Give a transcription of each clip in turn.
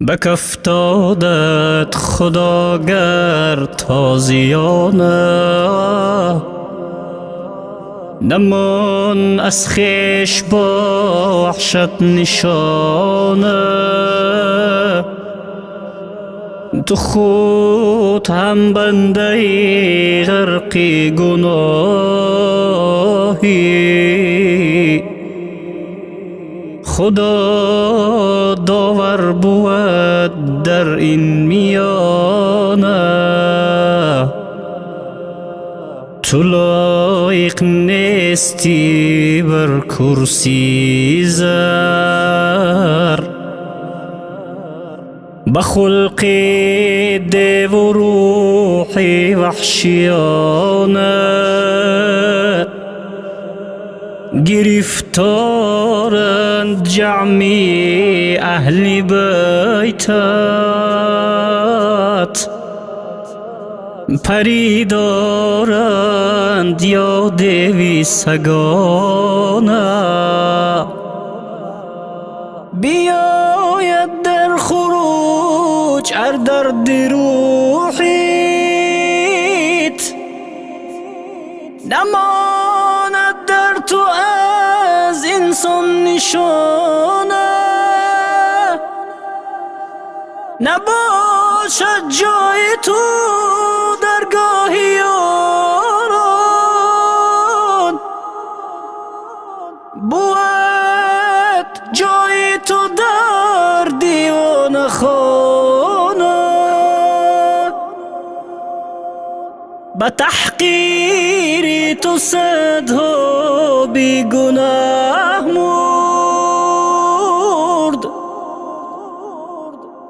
بکفتادت خداگر تازیانه، نمان از خیش با وحشت نشانه. تو خود هم بنده غرق گناهی، خدا داور بود در این میانه. تو لایق نیستی بر کرسی زر، بخلق دیو و روح وحشیانه. گرفتارند جمعی اهل بیتت، پری دارند یا دیوی سگانه. بیاید در خروج ار درد روحیت، نماند در تو از انسان نشانه. نباشد جای تو درگاه یاران، بود جای تو در دیوان خانه. به تحقیر تو صدها بیگناه مرد،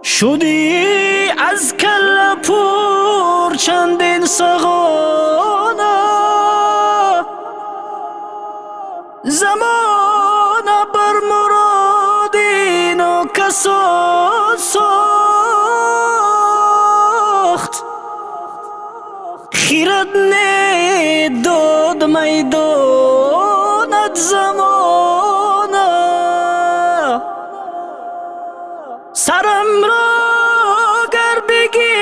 شدی از کله پر چندین سغانه. زمانه بر مراد اینا کسان ساخت، خیرت نداد میداند زمانه. سرم را گر بگی